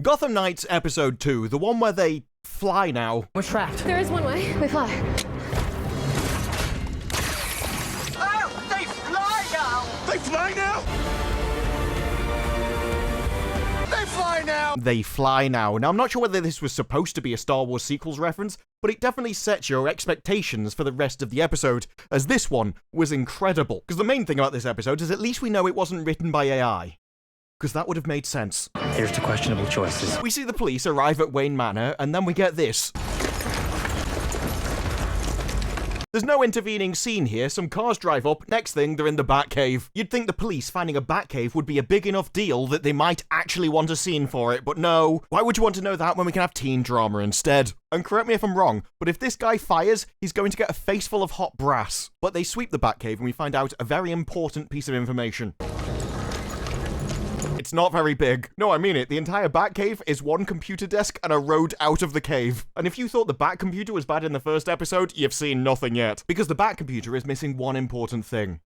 Gotham Knights episode 2, the one where they fly now. We're trapped. There is one way. We fly. Oh, they fly now! They fly now? They fly now! They fly now. Now, I'm not sure whether this was supposed to be a Star Wars sequels reference, but it definitely sets your expectations for the rest of the episode, as this one was incredible. Because the main thing about this episode is at least we know it wasn't written by AI. Because that would have made sense. Here's to questionable choices. We see the police arrive at Wayne Manor, and then we get this. There's no intervening scene here, some cars drive up, next thing they're in the Batcave. You'd think the police finding a Batcave would be a big enough deal that they might actually want a scene for it, but no. Why would you want to know that when we can have teen drama instead? And correct me if I'm wrong, but if this guy fires, he's going to get a face full of hot brass. But they sweep the Batcave and we find out a very important piece of information. It's not very big. No, I mean it. The entire Batcave is one computer desk and a road out of the cave. And if you thought the Bat computer was bad in the first episode, you've seen nothing yet. Because the Bat computer is missing one important thing.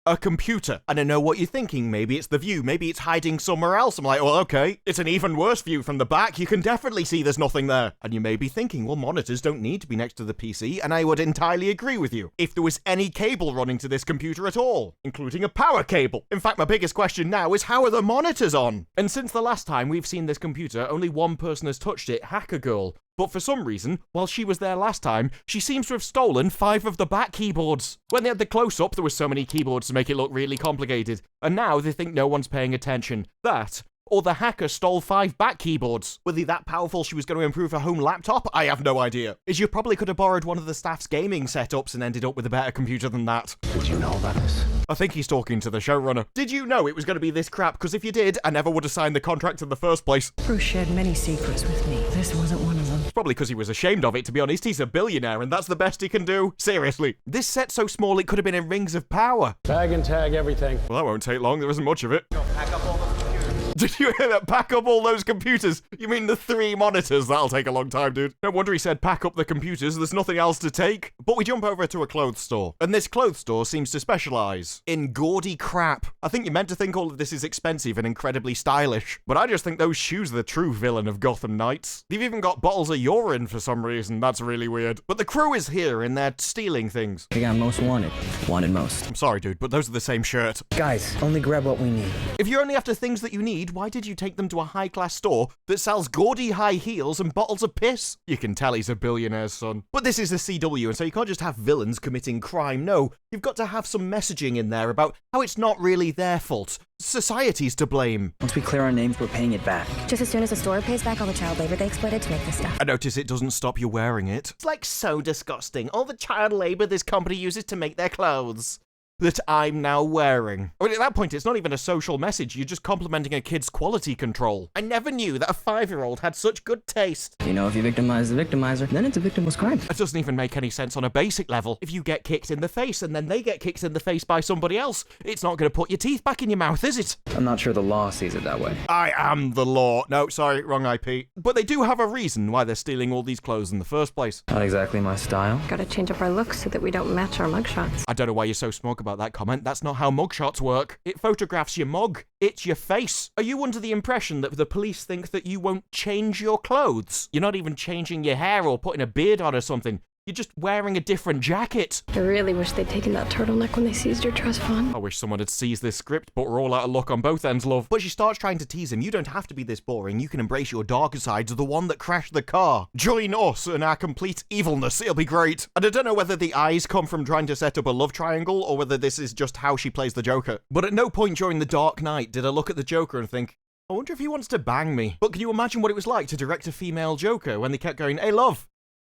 A computer. And I know what you're thinking. Maybe it's the view. Maybe it's hiding somewhere else. I'm like, well, okay. It's an even worse view from the back. You can definitely see there's nothing there. And you may be thinking, well, monitors don't need to be next to the PC. And I would entirely agree with you. If there was any cable running to this computer at all, including a power cable. In fact, my biggest question now is how are the monitors on? And since the last time we've seen this computer, only one person has touched it, Hacker Girl. But for some reason, while she was there last time, she seems to have stolen 5 of the Bat keyboards. When they had the close-up, there were so many keyboards to make it look really complicated. And now they think no one's paying attention. That, or the hacker stole 5 Bat keyboards. Were they that powerful she was going to improve her home laptop? I have no idea. As you probably could have borrowed one of the staff's gaming setups and ended up with a better computer than that. Did you know about this? I think he's talking to the showrunner. Did you know it was going to be this crap? Because if you did, I never would have signed the contract in the first place. Bruce shared many secrets with me. This wasn't one of them. It's probably because he was ashamed of it, to be honest. He's a billionaire, and that's the best he can do. Seriously. This set's so small it could have been in Rings of Power. Bag and tag everything. Well, that won't take long. There isn't much of it. Pack up all the computers. Did you hear that? Pack up all those computers. You mean the 3 monitors? That'll take a long time, dude. No wonder he said pack up the computers. There's nothing else to take. But we jump over to a clothes store. And this clothes store seems to specialize in gaudy crap. I think you're meant to think all of this is expensive and incredibly stylish. But I just think those shoes are the true villain of Gotham Knights. They've even got bottles of urine for some reason. That's really weird. But the crew is here and they're stealing things. We got most wanted. Wanted most. I'm sorry, dude, but those are the same shirt. Guys, only grab what we need. If you're only after things that you need, why did you take them to a high-class store that sells gaudy high heels and bottles of piss? You can tell he's a billionaire's son. But this is a CW, and so you can't just have villains committing crime. No, you've got to have some messaging in there about how it's not really their fault. Society's to blame. Once we clear our names, we're paying it back. Just as soon as the store pays back all the child labor they exploited to make this stuff. I notice it doesn't stop you wearing it. It's like so disgusting. All the child labor this company uses to make their clothes that I'm now wearing. I mean, at that point, it's not even a social message. You're just complimenting a kid's quality control. I never knew that a 5-year-old had such good taste. You know, if you victimize the victimizer, then it's a victimless crime. That doesn't even make any sense on a basic level. If you get kicked in the face and then they get kicked in the face by somebody else, it's not going to put your teeth back in your mouth, is it? I'm not sure the law sees it that way. I am the law. No, sorry, wrong IP. But they do have a reason why they're stealing all these clothes in the first place. Not exactly my style. Gotta change up our looks so that we don't match our mugshots. I don't know why you're so smug about that comment. That's not how mugshots work. It photographs your mug. It's your face. Are you under the impression that the police think that you won't change your clothes? You're not even changing your hair or putting a beard on or something. You're just wearing a different jacket. I really wish they'd taken that turtleneck when they seized your trust fund. I wish someone had seized this script, but we're all out of luck on both ends, love. But she starts trying to tease him. You don't have to be this boring. You can embrace your darker side to the one that crashed the car. Join us in our complete evilness. It'll be great. And I don't know whether the eyes come from trying to set up a love triangle or whether this is just how she plays the Joker. But at no point during The Dark Knight did I look at the Joker and think, I wonder if he wants to bang me. But can you imagine what it was like to direct a female Joker when they kept going, hey, love,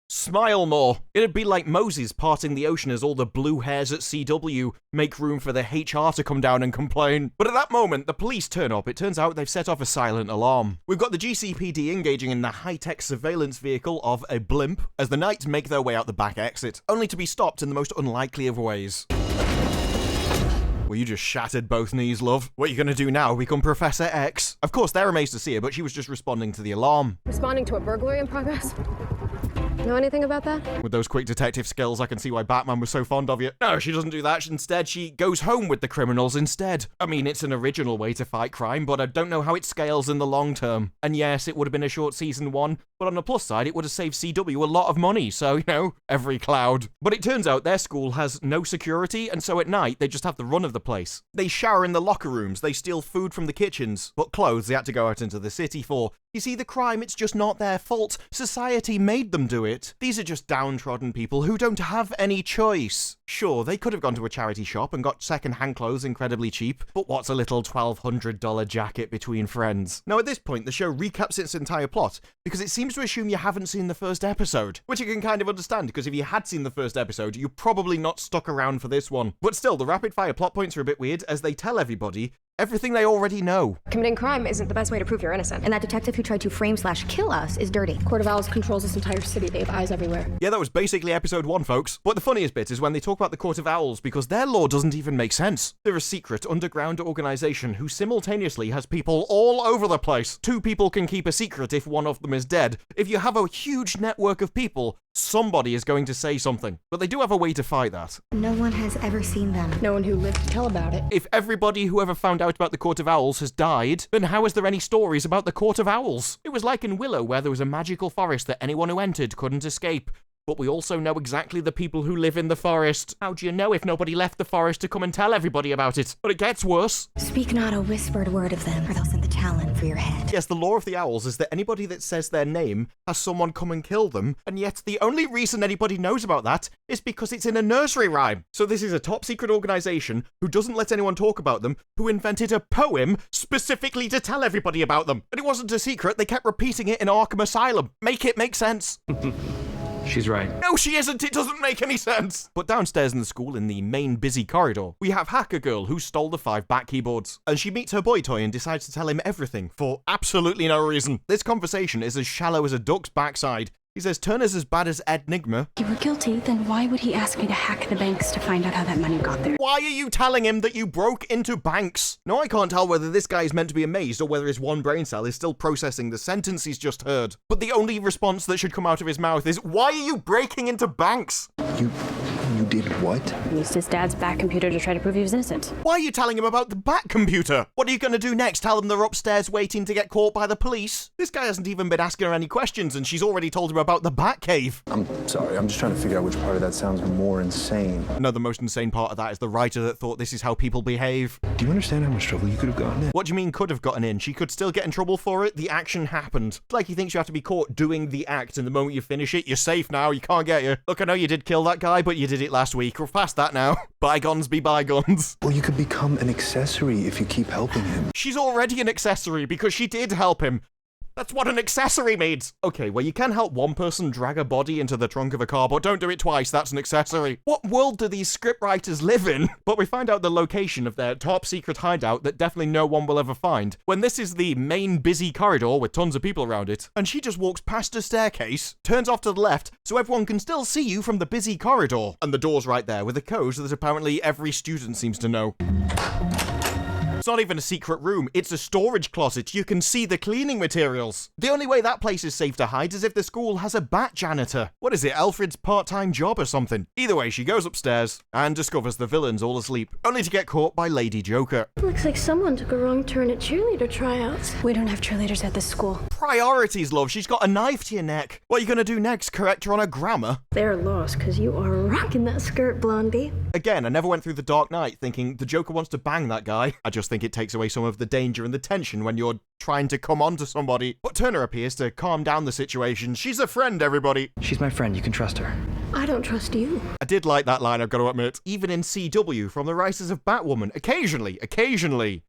smile more. It'd be like Moses parting the ocean as all the blue hairs at CW make room for the HR to come down and complain. But at that moment, the police turn up. It turns out they've set off a silent alarm. We've got the GCPD engaging in the high-tech surveillance vehicle of a blimp as the Knights make their way out the back exit, only to be stopped in the most unlikely of ways. Well, you just shattered both knees, love. What are you gonna do now? Become Professor X? Of course, they're amazed to see her, but she was just responding to the alarm. Responding to a burglary in progress. Know anything about that? With those quick detective skills, I can see why Batman was so fond of you. No, she doesn't do that. Instead, she goes home with the criminals instead. I mean, it's an original way to fight crime, but I don't know how it scales in the long term. And yes, it would have been a short season 1, but on the plus side, it would have saved CW a lot of money, so, you know, every cloud. But it turns out their school has no security, and so at night, they just have the run of the place. They shower in the locker rooms, they steal food from the kitchens, but clothes they had to go out into the city for. You see, the crime, it's just not their fault. Society made them do it. These are just downtrodden people who don't have any choice. Sure, they could have gone to a charity shop and got second-hand clothes incredibly cheap, but what's a little $1,200 jacket between friends? Now, at this point, the show recaps its entire plot, because it seems to assume you haven't seen the first episode, which you can kind of understand, because if you had seen the first episode, you're probably not stuck around for this one. But still, the rapid-fire plot points are a bit weird, as they tell everybody everything they already know. Committing crime isn't the best way to prove you're innocent. And that detective who tried to frame/kill us is dirty. Court of Owls controls this entire city. They have eyes everywhere. Yeah, that was basically episode 1, folks. But the funniest bit is when they talk about the Court of Owls, because their law doesn't even make sense. They're a secret underground organization who simultaneously has people all over the place. 2 people can keep a secret if one of them is dead. If you have a huge network of people, somebody is going to say something. But they do have a way to fight that. No one has ever seen them. No one who lived to tell about it. If everybody who ever found out about the Court of Owls has died, then how is there any stories about the Court of Owls? It was like in Willow, where there was a magical forest that anyone who entered couldn't escape. But we also know exactly the people who live in the forest. How do you know if nobody left the forest to come and tell everybody about it? But it gets worse. Speak not a whispered word of them, or they'll send the Talon for your head. Yes, the law of the owls is that anybody that says their name has someone come and kill them, and yet the only reason anybody knows about that is because it's in a nursery rhyme. So this is a top secret organization who doesn't let anyone talk about them, who invented a poem specifically to tell everybody about them. And it wasn't a secret, they kept repeating it in Arkham Asylum. Make it make sense. She's right. No, she isn't. It doesn't make any sense. But downstairs in the school, in the main busy corridor, we have Hacker Girl who stole the 5 Bat keyboards. And she meets her boy toy and decides to tell him everything for absolutely no reason. This conversation is as shallow as a duck's backside. He says Turner's as bad as Enigma. If he were guilty, then why would he ask me to hack the banks to find out how that money got there? Why are you telling him that you broke into banks? No, I can't tell whether this guy is meant to be amazed or whether his one brain cell is still processing the sentence he's just heard. But the only response that should come out of his mouth is, why are you breaking into banks? You did what? He used his dad's back computer to try to prove he was innocent. Why are you telling him about the Bat computer? What are you going to do next? Tell him they're upstairs waiting to get caught by the police? This guy hasn't even been asking her any questions and she's already told him about the Batcave. I'm sorry, I'm just trying to figure out which part of that sounds more insane. No, the most insane part of that is the writer that thought this is how people behave. Do you understand how much trouble you could have gotten in? What do you mean could have gotten in? She could still get in trouble for it. The action happened. It's like he thinks you have to be caught doing the act and the moment you finish it, you're safe now, you can't get you. Look, I know you did kill that guy, but you did it last week. We're past that now. Bygones be bygones. Or you could become an accessory if you keep helping him. She's already an accessory because she did help him. That's what an accessory means. Okay, well, you can help one person drag a body into the trunk of a car, but don't do it twice. That's an accessory. What world do these scriptwriters live in? But we find out the location of their top secret hideout that definitely no one will ever find, when this is the main busy corridor with tons of people around it, and she just walks past a staircase, turns off to the left, so everyone can still see you from the busy corridor. And the door's right there with a code that apparently every student seems to know. It's not even a secret room, it's a storage closet. You can see the cleaning materials. The only way that place is safe to hide is if the school has a bat janitor. What is it, Alfred's part-time job or something? Either way, she goes upstairs and discovers the villains all asleep, only to get caught by Lady Joker. Looks like someone took a wrong turn at cheerleader tryouts. We don't have cheerleaders at this school. Priorities, love. She's got a knife to your neck. What are you gonna do next? Correct her on her grammar? They're lost because you are rocking that skirt, Blondie. Again, I never went through the Dark Knight thinking the Joker wants to bang that guy. I just think it takes away some of the danger and the tension when you're trying to come on to somebody. But Turner appears to calm down the situation. She's a friend, everybody. She's my friend, you can trust her. I don't trust you. I did like that line, I've got to admit. Even in CW, from the writers of Batwoman, occasionally,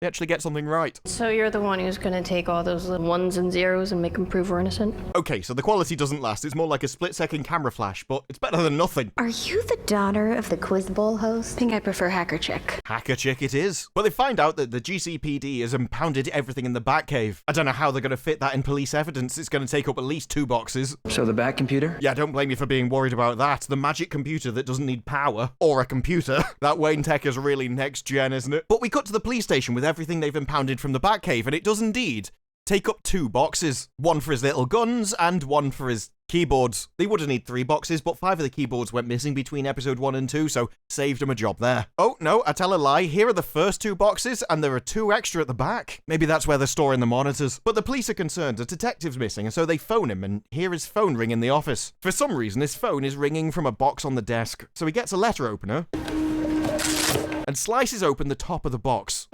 they actually get something right. So you're the one who's gonna take all those little ones and zeros and make them prove we're innocent? Okay, so the quality doesn't last. It's more like a split-second camera flash, but it's better than nothing. Are you the daughter of the Quiz Bowl host? I think I prefer Hacker Chick. Hacker Chick it is. But they find out that the GCPD has impounded everything in the Batcave. I don't know how they're going to fit that in police evidence. It's going to take up at least 2 boxes. So the Bat computer? Yeah, don't blame me for being worried about that. The magic computer that doesn't need power. Or a computer. That Wayne tech is really next gen, isn't it? But we cut to the police station with everything they've impounded from the Batcave, and it does indeed take up 2 boxes. One for his little guns and one for his keyboards. They would have needed 3 boxes, but 5 of the keyboards went missing between episode 1 and 2, so saved him a job there. Oh, no, I tell a lie. Here are the first 2 boxes, and there are 2 extra at the back. Maybe that's where they're storing the monitors. But the police are concerned a detective's missing, and so they phone him and hear his phone ring in the office. For some reason, his phone is ringing from a box on the desk. So he gets a letter opener and slices open the top of the box.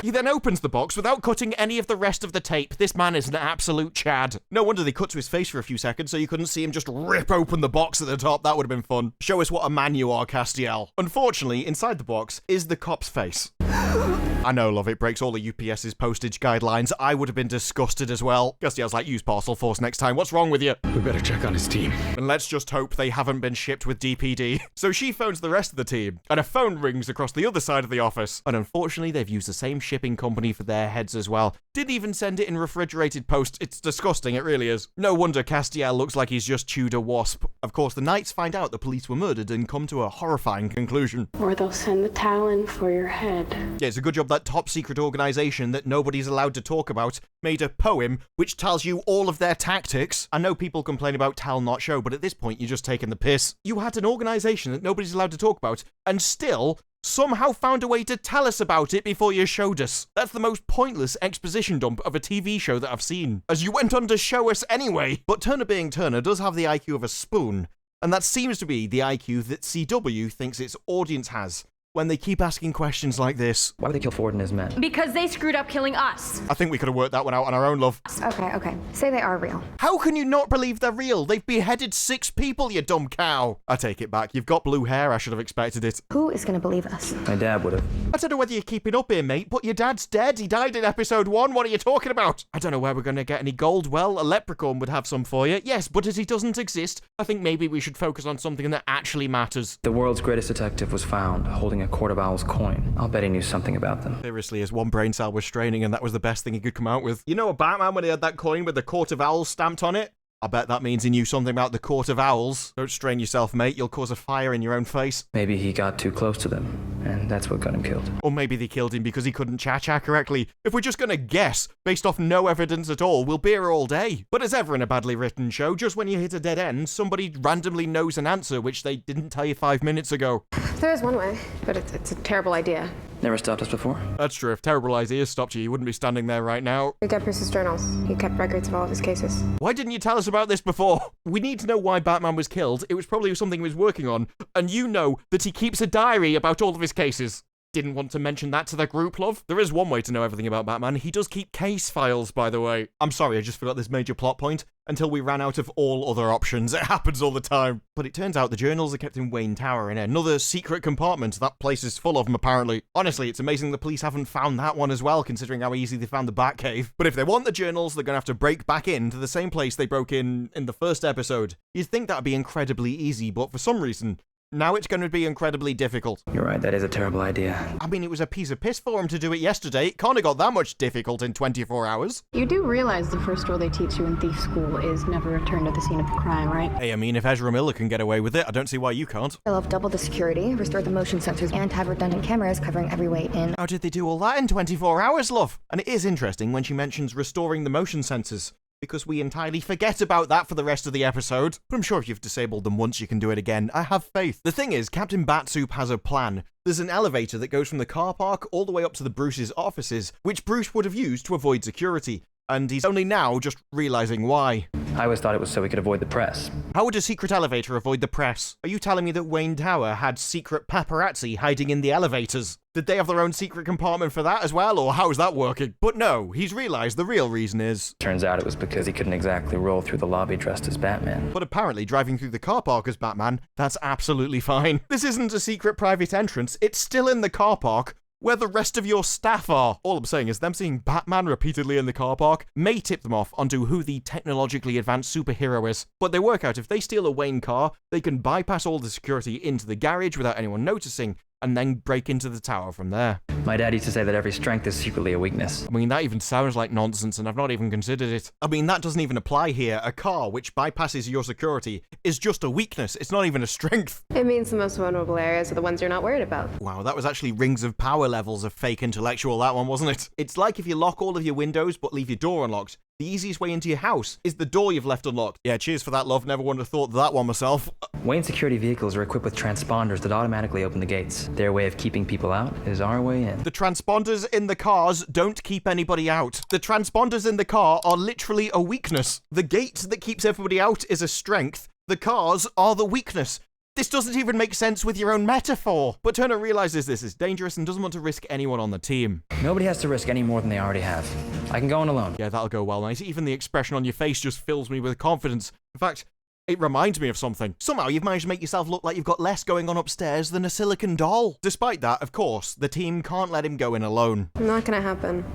He then opens the box without cutting any of the rest of the tape. This man is an absolute Chad. No wonder they cut to his face for a few seconds so you couldn't see him just rip open the box at the top. That would have been fun. Show us what a man you are, Castiel. Unfortunately, inside the box is the cop's face. I know, love, it breaks all the UPS's postage guidelines. I would have been disgusted as well. Castiel's like, use Parcel Force next time. What's wrong with you? We better check on his team. And let's just hope they haven't been shipped with DPD. So she phones the rest of the team, and a phone rings across the other side of the office. And unfortunately, they've used the same shipping company for their heads as well. Didn't even send it in refrigerated post. It's disgusting, it really is. No wonder Castiel looks like he's just chewed a wasp. Of course, the Knights find out the police were murdered and come to a horrifying conclusion. Or they'll send the Talon for your head. Yeah, it's a good job that top secret organization that nobody's allowed to talk about made a poem which tells you all of their tactics. I know people complain about Tal not show, but at this point you're just taking the piss. You had an organization that nobody's allowed to talk about and still somehow found a way to tell us about it before you showed us. That's the most pointless exposition dump of a TV show that I've seen, as you went on to show us anyway. But Turner being Turner does have the IQ of a spoon, and that seems to be the IQ that CW thinks its audience has when they keep asking questions like this. Why would they kill Ford and his men? Because they screwed up killing us. I think we could have worked that one out on our own, love. Okay. Say they are real. How can you not believe they're real? They've beheaded 6 people, you dumb cow. I take it back. You've got blue hair. I should have expected it. Who is going to believe us? My dad would have. I don't know whether you're keeping up here, mate, but your dad's dead. He died in episode 1. What are you talking about? I don't know where we're going to get any gold. Well, a leprechaun would have some for you. Yes, but as he doesn't exist, I think maybe we should focus on something that actually matters. The world's greatest detective was found holding a Court of Owls coin. I'll bet he knew something about them. Seriously, his one brain cell was straining and that was the best thing he could come out with. You know a Batman when he had that coin with the Court of Owls stamped on it? I bet that means he knew something about the Court of Owls. Don't strain yourself, mate. You'll cause a fire in your own face. Maybe he got too close to them, and that's what got him killed. Or maybe they killed him because he couldn't cha-cha correctly. If we're just gonna guess, based off no evidence at all, we'll be here all day. But as ever in a badly written show, just when you hit a dead end, somebody randomly knows an answer which they didn't tell you 5 minutes ago. There is one way, but it's a terrible idea. Never stopped us before? That's true. If terrible ideas stopped you, you wouldn't be standing there right now. We got Bruce's journals. He kept records of all of his cases. Why didn't you tell us about this before? We need to know why Batman was killed. It was probably something he was working on. And you know that he keeps a diary about all of his cases. Didn't want to mention that to the group, love. There is one way to know everything about Batman. He does keep case files, by the way. I'm sorry, I just forgot this major plot point until we ran out of all other options. It happens all the time. But it turns out the journals are kept in Wayne Tower in another secret compartment. That place is full of them, apparently. Honestly, it's amazing the police haven't found that one as well, considering how easy they found the Batcave. But if they want the journals, they're going to have to break back into the same place they broke in the first episode. You'd think that'd be incredibly easy, but for some reason, now it's going to be incredibly difficult. You're right, that is a terrible idea. I mean, it was a piece of piss for him to do it yesterday. It can't have got that much difficult in 24 hours. You do realize the first rule they teach you in thief school is never return to the scene of the crime, right? Hey, I mean, if Ezra Miller can get away with it, I don't see why you can't. They'll have doubled the security, restored the motion sensors, and have redundant cameras covering every way in. How did they do all that in 24 hours, love? And it is interesting when she mentions restoring the motion sensors, because we entirely forget about that for the rest of the episode. But I'm sure if you've disabled them once, you can do it again. I have faith. The thing is, Captain Batsoup has a plan. There's an elevator that goes from the car park all the way up to the Bruce's offices, which Bruce would have used to avoid security. And he's only now just realizing why. I always thought it was so we could avoid the press. How would a secret elevator avoid the press? Are you telling me that Wayne Tower had secret paparazzi hiding in the elevators? Did they have their own secret compartment for that as well, or how's that working? But no, he's realized the real reason is... Turns out it was because he couldn't exactly roll through the lobby dressed as Batman. But apparently driving through the car park as Batman, that's absolutely fine. This isn't a secret private entrance, it's still in the car park, where the rest of your staff are. All I'm saying is them seeing Batman repeatedly in the car park may tip them off onto who the technologically advanced superhero is. But they work out if they steal a Wayne car, they can bypass all the security into the garage without anyone noticing, and then break into the tower from there. My dad used to say that every strength is secretly a weakness. I mean, that even sounds like nonsense, and I've not even considered it. I mean, that doesn't even apply here. A car which bypasses your security is just a weakness. It's not even a strength. It means the most vulnerable areas are the ones you're not worried about. Wow, that was actually Rings of Power levels of fake intellectual, that one, wasn't it? It's like if you lock all of your windows but leave your door unlocked. The easiest way into your house is the door you've left unlocked. Yeah, cheers for that, love. Never would have thought that one myself. Wayne security vehicles are equipped with transponders that automatically open the gates. Their way of keeping people out is our way in. The transponders in the cars don't keep anybody out. The transponders in the car are literally a weakness. The gate that keeps everybody out is a strength. The cars are the weakness. This doesn't even make sense with your own metaphor. But Turner realizes this is dangerous and doesn't want to risk anyone on the team. Nobody has to risk any more than they already have. I can go in alone. Yeah, that'll go well, nice. Even the expression on your face just fills me with confidence. In fact, it reminds me of something. Somehow you've managed to make yourself look like you've got less going on upstairs than a silicon doll. Despite that, of course, the team can't let him go in alone. Not gonna happen.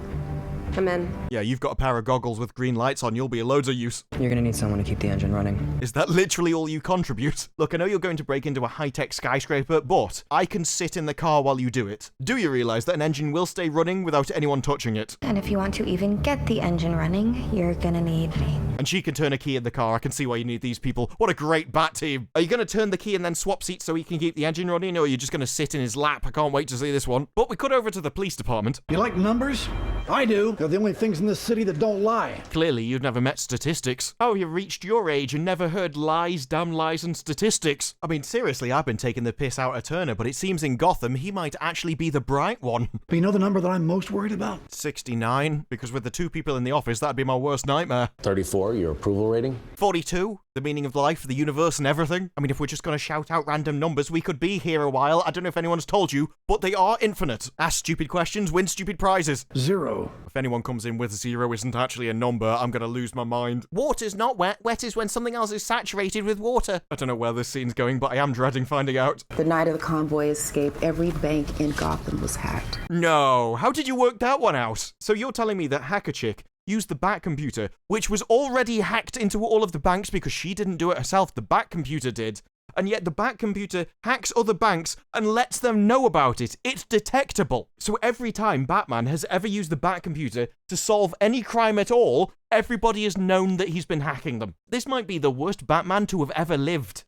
I'm in. Yeah, you've got a pair of goggles with green lights on, you'll be a loads of use. You're gonna need someone to keep the engine running. Is that literally all you contribute? Look, I know you're going to break into a high-tech skyscraper, but I can sit in the car while you do it. Do you realize that an engine will stay running without anyone touching it? And if you want to even get the engine running, you're gonna need me. And she can turn a key in the car. I can see why you need these people. What a great bat team. Are you going to turn the key and then swap seats so he can keep the engine running, or are you just going to sit in his lap? I can't wait to see this one. But we cut over to the police department. You like numbers? I do. They're the only things in this city that don't lie. Clearly, you've never met statistics. Oh, you've reached your age and never heard lies, damn lies, and statistics. I mean, seriously, I've been taking the piss out of Turner, but it seems in Gotham he might actually be the bright one. But you know the number that I'm most worried about? 69, because with the two people in the office, that'd be my worst nightmare. 34, your approval rating? 42, the meaning of life, the universe, and everything. I mean, if we're just going to shout out random numbers, we could be here a while. I don't know if anyone's told you, but they are infinite. Ask stupid questions, win stupid prizes. 0. If anyone comes in with 0 isn't actually a number, I'm going to lose my mind. Water's not wet. Wet is when something else is saturated with water. I don't know where this scene's going, but I am dreading finding out. The night of the convoy escape, every bank in Gotham was hacked. No, how did you work that one out? So you're telling me that Hacker Chick used the Bat computer, which was already hacked into all of the banks because she didn't do it herself, the Bat computer did. And yet the Bat computer hacks other banks and lets them know about it. It's detectable. So every time Batman has ever used the Bat computer to solve any crime at all, everybody has known that he's been hacking them. This might be the worst Batman to have ever lived,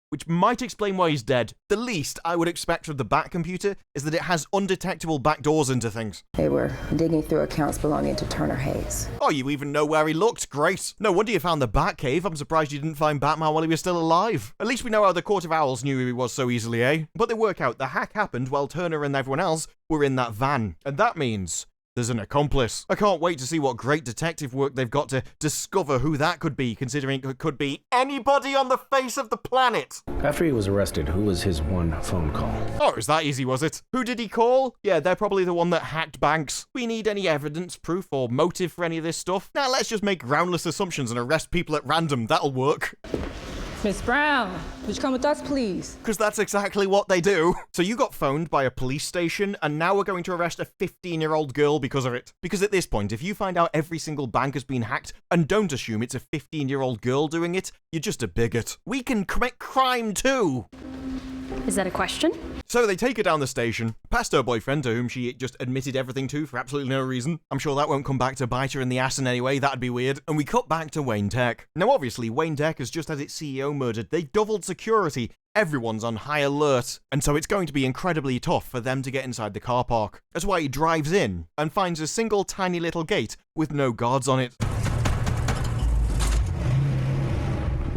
which might explain why he's dead. The least I would expect of the Bat computer is that it has undetectable backdoors into things. They were digging through accounts belonging to Turner Hayes. Oh, you even know where he looked. Great. No wonder you found the Batcave. I'm surprised you didn't find Batman while he was still alive. At least we know how the Court of Owls knew who he was so easily, eh? But they work out the hack happened while Turner and everyone else were in that van. And that means there's an accomplice. I can't wait to see what great detective work they've got to discover who that could be, considering it could be anybody on the face of the planet. After he was arrested, who was his one phone call? Oh, it was that easy, was it? Who did he call? Yeah, they're probably the one that hacked banks. We need any evidence, proof, or motive for any of this stuff? Now let's just make groundless assumptions and arrest people at random. That'll work. Miss Brown, would you come with us, please? Because that's exactly what they do. So you got phoned by a police station, and now we're going to arrest a 15-year-old girl because of it. Because at this point, if you find out every single bank has been hacked, and don't assume it's a 15-year-old girl doing it, you're just a bigot. We can commit crime too. Is that a question? So they take her down the station, past her boyfriend, to whom she just admitted everything to for absolutely no reason. I'm sure that won't come back to bite her in the ass in any way, that'd be weird. And we cut back to Wayne Tech. Now obviously, Wayne Tech has just had its CEO murdered. They've doubled security. Everyone's on high alert. And so it's going to be incredibly tough for them to get inside the car park. That's why he drives in and finds a single tiny little gate with no guards on it.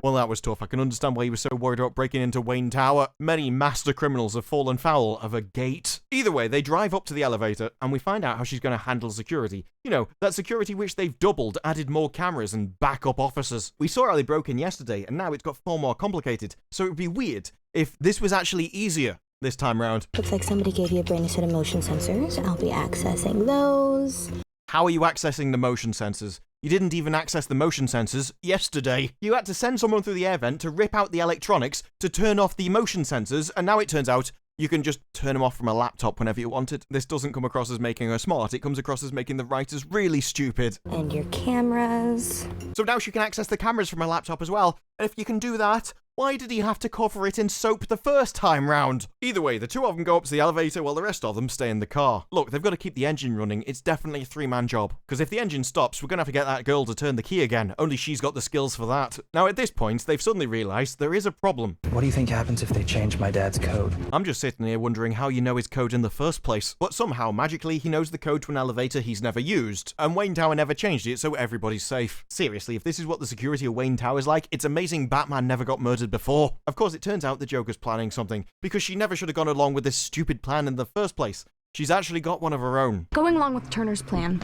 Well, that was tough. I can understand why he was so worried about breaking into Wayne Tower. Many master criminals have fallen foul of a gate. Either way, they drive up to the elevator, and we find out how she's going to handle security. You know, that security which they've doubled, added more cameras and backup officers. We saw how they broke in yesterday, and now it's got far more complicated. So it would be weird if this was actually easier this time round. Looks like somebody gave you a brand new set of motion sensors. I'll be accessing those. How are you accessing the motion sensors? You didn't even access the motion sensors yesterday. You had to send someone through the air vent to rip out the electronics to turn off the motion sensors, and now it turns out you can just turn them off from a laptop whenever you want it. This doesn't come across as making her smart, it comes across as making the writers really stupid. And your cameras. So now she can access the cameras from her laptop as well. And if you can do that, Why did he have to cover it in soap the first time round? Either way, the two of them go up to the elevator while the rest of them stay in the car. Look, they've got to keep the engine running. It's definitely a three-man job. Because if the engine stops, we're going to have to get that girl to turn the key again. Only she's got the skills for that. Now, at this point, they've suddenly realized there is a problem. What do you think happens if they change my dad's code? I'm just sitting here wondering how you know his code in the first place. But somehow, magically, he knows the code to an elevator he's never used. And Wayne Tower never changed it, so everybody's safe. Seriously, if this is what the security of Wayne Tower is like, it's amazing Batman never got murdered before. Of course, it turns out the Joker's planning something, because she never should have gone along with this stupid plan in the first place. She's actually got one of her own. Going along with Turner's plan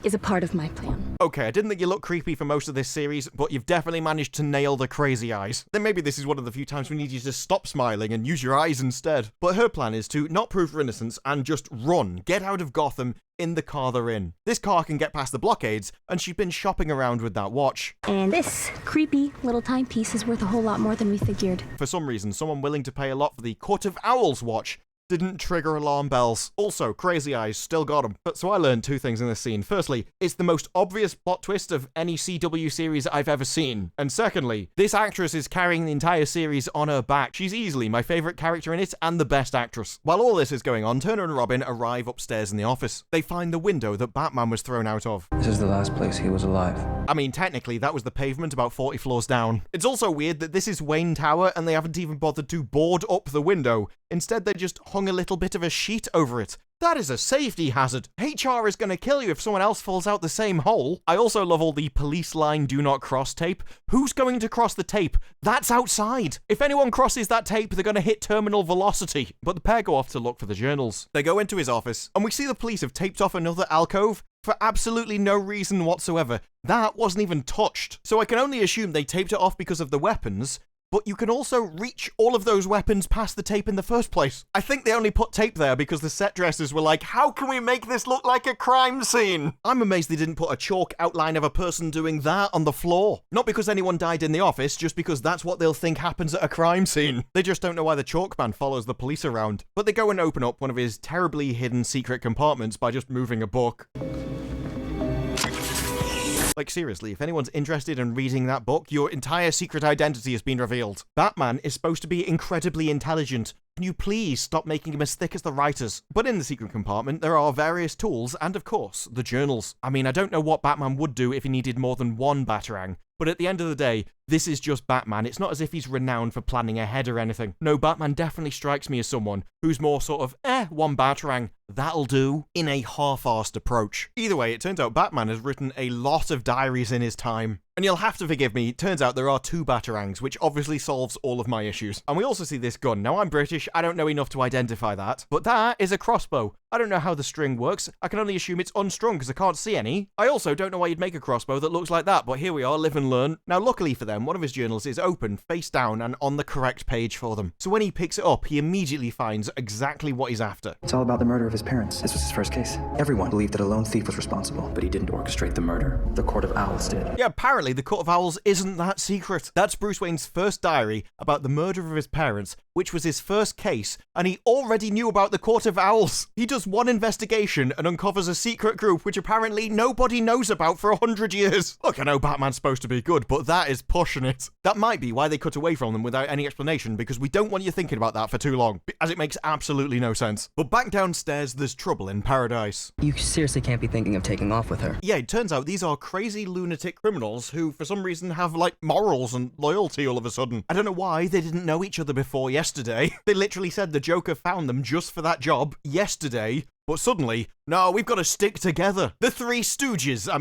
is a part of my plan. Okay, I didn't think you looked creepy for most of this series, but you've definitely managed to nail the crazy eyes. Then maybe this is one of the few times we need you to stop smiling and use your eyes instead. But her plan is to not prove her innocence and just run, get out of Gotham in the car they're in. This car can get past the blockades, and she'd been shopping around with that watch. And this creepy little timepiece is worth a whole lot more than we figured. For some reason, someone willing to pay a lot for the Court of Owls watch didn't trigger alarm bells. Also, crazy eyes still got them. But so I learned two things in this scene. Firstly, it's the most obvious plot twist of any CW series I've ever seen. And secondly, this actress is carrying the entire series on her back. She's easily my favorite character in it and the best actress. While all this is going on, Turner and Robin arrive upstairs in the office. They find the window that Batman was thrown out of. This is the last place he was alive. I mean, technically, that was the pavement about 40 floors down. It's also weird that this is Wayne Tower and they haven't even bothered to board up the window. Instead, they just hung a little bit of a sheet over it. That is a safety hazard. HR is going to kill you if someone else falls out the same hole. I also love all the police line do not cross tape. Who's going to cross the tape? That's outside. If anyone crosses that tape, they're going to hit terminal velocity. But the pair go off to look for the journals. They go into his office, and we see the police have taped off another alcove for absolutely no reason whatsoever. That wasn't even touched. So I can only assume they taped it off because of the weapons, but you can also reach all of those weapons past the tape in the first place. I think they only put tape there because the set dressers were like, how can we make this look like a crime scene? I'm amazed they didn't put a chalk outline of a person doing that on the floor. Not because anyone died in the office, just because that's what they'll think happens at a crime scene. They just don't know why the chalk man follows the police around. But they go and open up one of his terribly hidden secret compartments by just moving a book. Like, seriously, if anyone's interested in reading that book, your entire secret identity has been revealed. Batman is supposed to be incredibly intelligent. Can you please stop making him as thick as the writers? But in the secret compartment, there are various tools and, of course, the journals. I mean, I don't know what Batman would do if he needed more than one Batarang. But at the end of the day, this is just Batman. It's not as if he's renowned for planning ahead or anything. No, Batman definitely strikes me as someone who's more sort of, one Batarang, that'll do, in a half-arsed approach. Either way, it turns out Batman has written a lot of diaries in his time. And you'll have to forgive me, it turns out there are 2 Batarangs, which obviously solves all of my issues. And we also see this gun. Now, I'm British, I don't know enough to identify that, but that is a crossbow. I don't know how the string works. I can only assume it's unstrung because I can't see any. I also don't know why you'd make a crossbow that looks like that, but here we are, live and learn. Now, luckily for them, one of his journals is open, face down, and on the correct page for them. So when he picks it up, he immediately finds exactly what he's after. It's all about the murder of his parents. This was his first case. Everyone believed that a lone thief was responsible, but he didn't orchestrate the murder. The Court of Owls did. Yeah, apparently the Court of Owls isn't that secret. That's Bruce Wayne's first diary about the murder of his parents, which was his first case, and he already knew about the Court of Owls. He does one investigation and uncovers a secret group which apparently nobody knows about for 100 years. Look, I know Batman's supposed to be good, but that is pushing it. That might be why they cut away from them without any explanation, because we don't want you thinking about that for too long, as it makes absolutely no sense. But back downstairs, there's trouble in paradise. You seriously can't be thinking of taking off with her. Yeah, it turns out these are crazy lunatic criminals who, for some reason, have, like, morals and loyalty all of a sudden. I don't know why they didn't know each other before yesterday. They literally said the Joker found them just for that job yesterday. But suddenly, no, we've got to stick together. The Three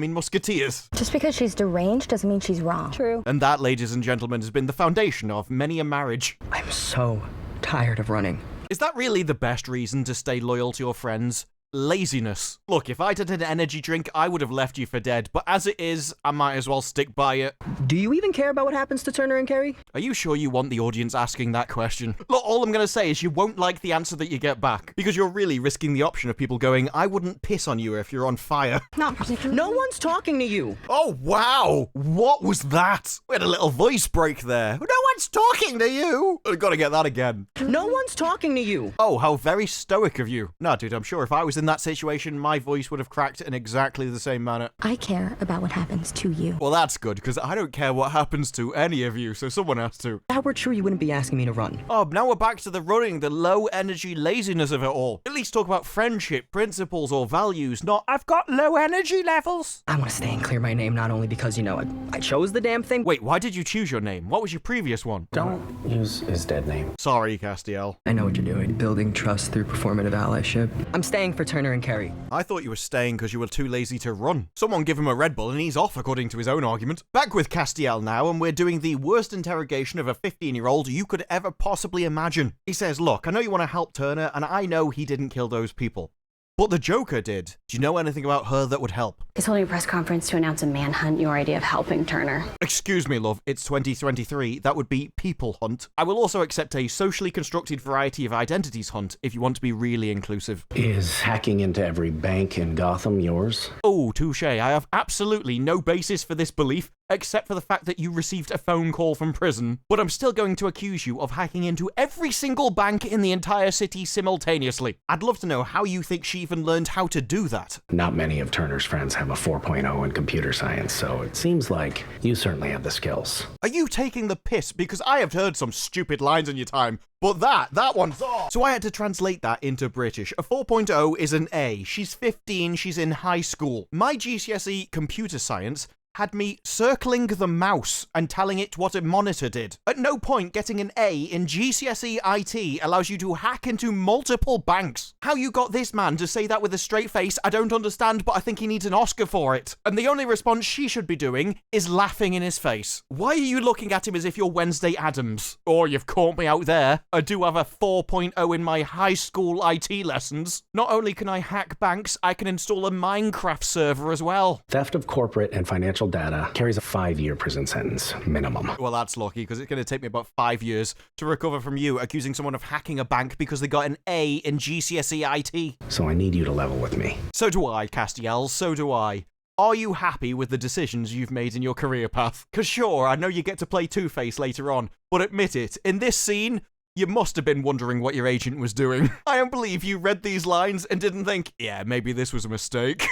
Musketeers. Just because she's deranged doesn't mean she's wrong. True. And that, ladies and gentlemen, has been the foundation of many a marriage. I'm so tired of running. Is that really the best reason to stay loyal to your friends? Laziness. Look, if I'd had an energy drink, I would have left you for dead, but as it is, I might as well stick by it. Do you even care about what happens to Turner and Carey? Are you sure you want the audience asking that question? Look, all I'm gonna say is you won't like the answer that you get back, because you're really risking the option of people going, I wouldn't piss on you if you're on fire. Not particularly. No one's talking to you. Oh, wow! What was that? We had a little voice break there. No one's talking to you! I've got to get that again. No one's talking to you. Oh, how very stoic of you. Nah, dude, I'm sure if I was in that situation, my voice would have cracked in exactly the same manner. I care about what happens to you. Well, that's good, because I don't care what happens to any of you, so someone has to. If that were true, you wouldn't be asking me to run. Oh, now we're back to the running, the low-energy laziness of it all. At least talk about friendship, principles, or values, not, I've got low energy levels. I want to stay and clear my name, not only because, you know, I chose the damn thing. Wait, why did you choose your name? What was your previous one? Don't use his dead name. Sorry, Castiel. I know what you're doing. Building trust through performative allyship. I'm staying for Turner and Kerry. I thought you were staying because you were too lazy to run. Someone give him a Red Bull and he's off, according to his own argument. Back with Castiel now, and we're doing the worst interrogation of a 15-year-old you could ever possibly imagine. He says, look, I know you want to help Turner, and I know he didn't kill those people. But the Joker did. Do you know anything about her that would help? He's holding a press conference to announce a manhunt. Your idea of helping Turner. Excuse me, love. It's 2023. That would be people hunt. I will also accept a socially constructed variety of identities hunt if you want to be really inclusive. Is hacking into every bank in Gotham yours? Oh, touche. I have absolutely no basis for this belief, except for the fact that you received a phone call from prison. But I'm still going to accuse you of hacking into every single bank in the entire city simultaneously. I'd love to know how you think she even learned how to do that. Not many of Turner's friends have a 4.0 in computer science, so it seems like you certainly have the skills. Are you taking the piss? Because I have heard some stupid lines in your time, but that one's off. So I had to translate that into British. A 4.0 is an A. She's 15, she's in high school. My GCSE computer science had me circling the mouse and telling it what a monitor did. At no point getting an A in GCSE IT allows you to hack into multiple banks. How you got this man to say that with a straight face, I don't understand, but I think he needs an Oscar for it. And the only response she should be doing is laughing in his face. Why are you looking at him as if you're Wednesday Addams? Or you've caught me out there. I do have a 4.0 in my high school IT lessons. Not only can I hack banks, I can install a Minecraft server as well. Theft of corporate and financial data carries a 5-year prison sentence, minimum. Well, that's lucky, because it's going to take me about 5 years to recover from you accusing someone of hacking a bank because they got an A in GCSE IT. So I need you to level with me. So do I, Castiel, so do I. Are you happy with the decisions you've made in your career path? Because sure, I know you get to play Two-Face later on, but admit it, in this scene, you must have been wondering what your agent was doing. I don't believe you read these lines and didn't think, yeah, maybe this was a mistake.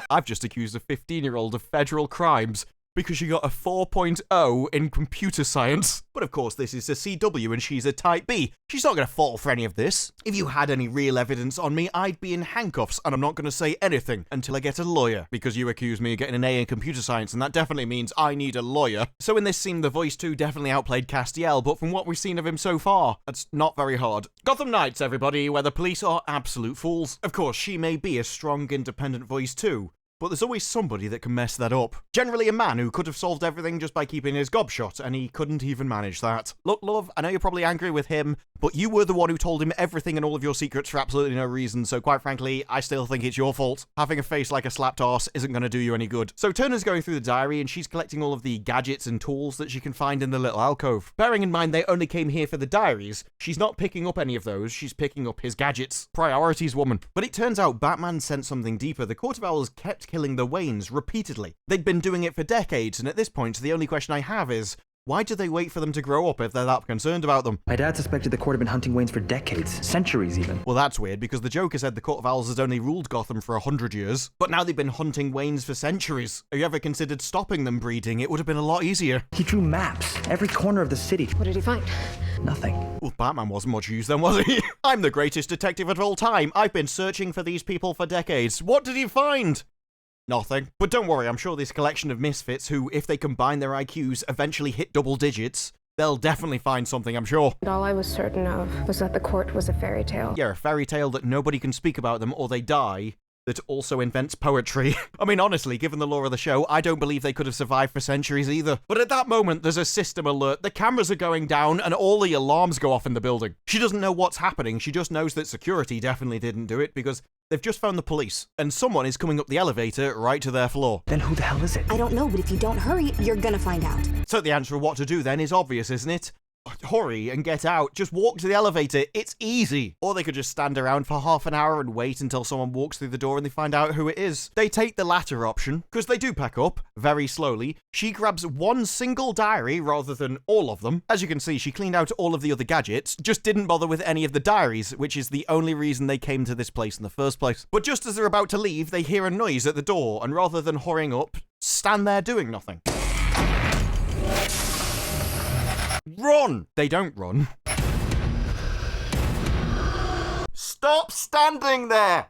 I've just accused a 15-year-old of federal crimes because she got a 4.0 in computer science. But of course, this is a CW and she's a type B. She's not going to fall for any of this. If you had any real evidence on me, I'd be in handcuffs, and I'm not going to say anything until I get a lawyer, because you accused me of getting an A in computer science, and that definitely means I need a lawyer. So in this scene, the voice 2 definitely outplayed Castiel, but from what we've seen of him so far, that's not very hard. Gotham Knights, everybody, where the police are absolute fools. Of course, she may be a strong, independent voice too, but there's always somebody that can mess that up. Generally a man who could have solved everything just by keeping his gob shut, and he couldn't even manage that. Look, love, I know you're probably angry with him, but you were the one who told him everything and all of your secrets for absolutely no reason, so quite frankly, I still think it's your fault. Having a face like a slapped arse isn't going to do you any good. So Turner's going through the diary, and she's collecting all of the gadgets and tools that she can find in the little alcove. Bearing in mind they only came here for the diaries, she's not picking up any of those, she's picking up his gadgets. Priorities, woman. But it turns out Batman sent something deeper. The Court of Owls kept killing the Waynes repeatedly. They'd been doing it for decades, and at this point, the only question I have is, why did they wait for them to grow up if they're that concerned about them? My dad suspected the court had been hunting Waynes for decades, centuries even. Well, that's weird, because the Joker said the Court of Owls has only ruled Gotham for 100 years, but now they've been hunting Waynes for centuries. Have you ever considered stopping them breeding? It would have been a lot easier. He drew maps, every corner of the city. What did he find? Nothing. Well, Batman wasn't much use then, was he? I'm the greatest detective of all time. I've been searching for these people for decades. What did he find? Nothing. But don't worry, I'm sure this collection of misfits who, if they combine their IQs, eventually hit double digits, they'll definitely find something, I'm sure. And all I was certain of was that the court was a fairy tale. Yeah, a fairy tale that nobody can speak about them or they die, that also invents poetry. I mean, honestly, given the lore of the show, I don't believe they could have survived for centuries either. But at that moment, there's a system alert, the cameras are going down, and all the alarms go off in the building. She doesn't know what's happening, she just knows that security definitely didn't do it, because they've just found the police, and someone is coming up the elevator right to their floor. Then who the hell is it? I don't know, but if you don't hurry, you're gonna find out. So the answer of what to do then is obvious, isn't it? hurry and get out. Just walk to the elevator. It's easy. Or they could just stand around for half an hour and wait until someone walks through the door and they find out who it is. They take the latter option, because they do pack up, very slowly. She grabs one single diary rather than all of them. As you can see, she cleaned out all of the other gadgets, just didn't bother with any of the diaries, which is the only reason they came to this place in the first place. But just as they're about to leave, they hear a noise at the door, and rather than hurrying up, stand there doing nothing. Run! They don't run. Stop standing there!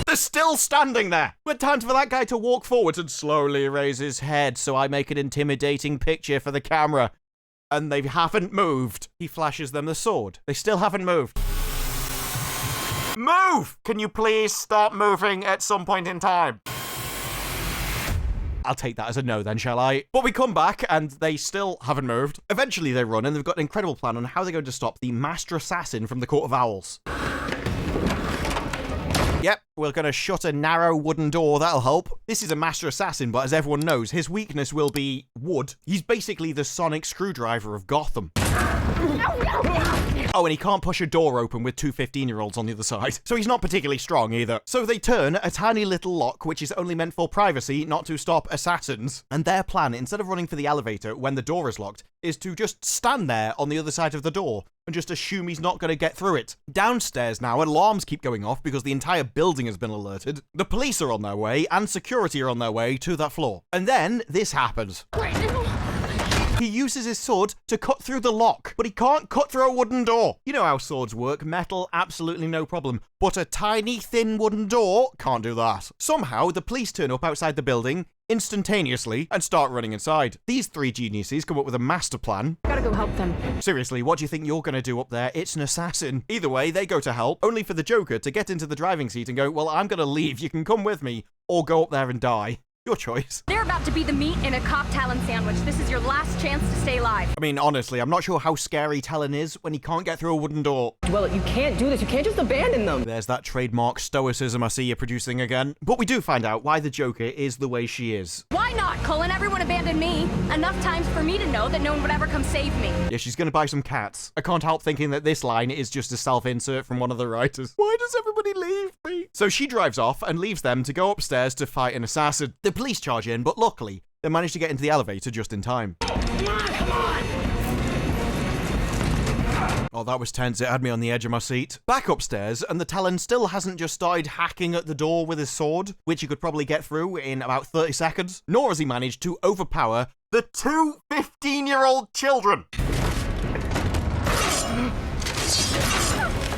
They're still standing there! With time for that guy to walk forwards and slowly raise his head so I make an intimidating picture for the camera. And they haven't moved. He flashes them the sword. They still haven't moved. Move! Can you please stop moving at some point in time? I'll take that as a no then, shall I? But we come back and they still haven't moved. Eventually they run and they've got an incredible plan on how they're going to stop the master assassin from the Court of Owls. Yep, we're going to shut a narrow wooden door, that'll help. This is a master assassin, but as everyone knows, his weakness will be wood. He's basically the sonic screwdriver of Gotham. Oh, and he can't push a door open with two 15-year-olds on the other side. So he's not particularly strong either. So they turn a tiny little lock, which is only meant for privacy, not to stop assassins. And their plan, instead of running for the elevator when the door is locked, is to just stand there on the other side of the door and just assume he's not going to get through it. Downstairs now, alarms keep going off because the entire building has been alerted. The police are on their way and security are on their way to that floor. And then this happens. He uses his sword to cut through the lock, but he can't cut through a wooden door. You know how swords work. Metal, absolutely no problem. But a tiny, thin wooden door can't do that. Somehow, the police turn up outside the building instantaneously and start running inside. These three geniuses come up with a master plan. Gotta go help them. Seriously, what do you think you're gonna do up there? It's an assassin. Either way, they go to help, only for the Joker to get into the driving seat and go, well, I'm gonna leave, you can come with me, or go up there and die. Your choice. They're about to be the meat in a cop Talon sandwich. This is your last chance to stay alive. I mean, honestly, I'm not sure how scary Talon is when he can't get through a wooden door. Well, you can't do this. You can't just abandon them. There's that trademark stoicism I see you producing again. But we do find out why the Joker is the way she is. Why not, Cullen? Everyone abandoned me. Enough times for me to know that no one would ever come save me. Yeah, she's gonna buy some cats. I can't help thinking that this line is just a self-insert from one of the writers. Why does everybody leave me? So she drives off and leaves them to go upstairs to fight an assassin. The police charge in, but luckily, they manage to get into the elevator just in time. Come on! Oh, that was tense. It had me on the edge of my seat. Back upstairs, and the Talon still hasn't just started hacking at the door with his sword, which he could probably get through in about 30 seconds, nor has he managed to overpower the two 15-year-old children.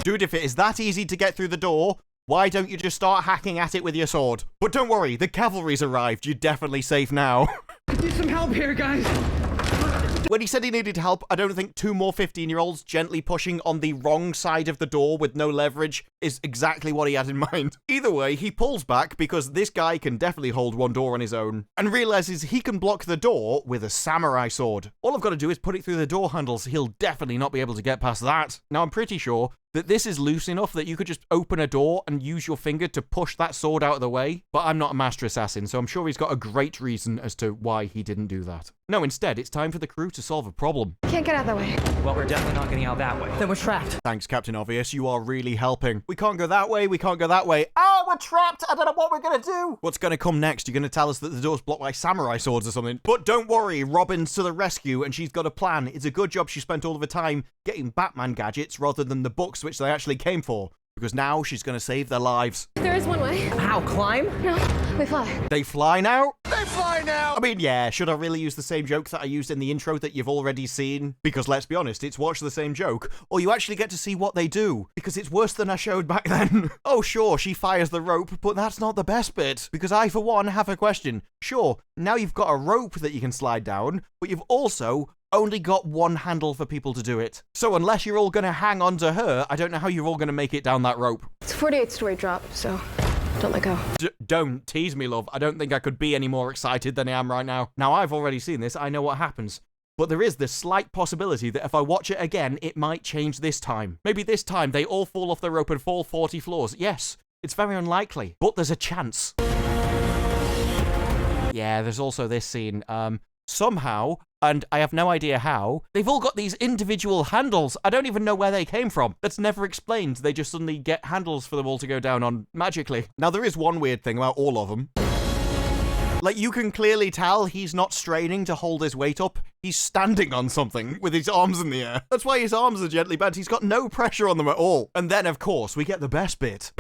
Dude, if it is that easy to get through the door, why don't you just start hacking at it with your sword? But don't worry, the cavalry's arrived. You're definitely safe now. I need some help here, guys. When he said he needed help, I don't think two more 15-year-olds gently pushing on the wrong side of the door with no leverage is exactly what he had in mind. Either way, he pulls back because this guy can definitely hold one door on his own and realizes he can block the door with a samurai sword. All I've got to do is put it through the door handles. He'll definitely not be able to get past that. Now, I'm pretty sure that this is loose enough that you could just open a door and use your finger to push that sword out of the way. But I'm not a master assassin, so I'm sure he's got a great reason as to why he didn't do that. No, instead, it's time for the crew to solve a problem. Can't get out that way. Well, we're definitely not getting out that way. Then we're trapped. Thanks, Captain Obvious. You are really helping. We can't go that way. We can't go that way. Oh, we're trapped. I don't know what we're going to do. What's going to come next? You're going to tell us that the door's blocked by samurai swords or something. But don't worry. Robin's to the rescue, and she's got a plan. It's a good job she spent all of her time getting Batman gadgets rather than the books which they actually came for. Because now she's going to save their lives. There is one way. How? Climb? No, we fly. They fly now? They fly now! I mean, yeah, should I really use the same joke that I used in the intro that you've already seen? Because let's be honest, it's watch the same joke, or you actually get to see what they do, because it's worse than I showed back then. Oh, sure, she fires the rope, but that's not the best bit, because I, for one, have a question. Sure, now you've got a rope that you can slide down, but you've also only got one handle for people to do it. So unless you're all going to hang on to her, I don't know how you're all going to make it down that rope. It's a 48-story drop, so don't let go. Don't tease me, love. I don't think I could be any more excited than I am right now. Now, I've already seen this. I know what happens. But there is this slight possibility that if I watch it again, it might change this time. Maybe this time they all fall off the rope and fall 40 floors. Yes, it's very unlikely, but there's a chance. Yeah, there's also this scene. somehow, and I have no idea how, they've all got these individual handles. I don't even know where they came from. That's never explained. They just suddenly get handles for them all to go down on magically. Now, there is one weird thing about all of them. Like, you can clearly tell he's not straining to hold his weight up. He's standing on something with his arms in the air. That's why his arms are gently bent. He's got no pressure on them at all. And then, of course, we get the best bit.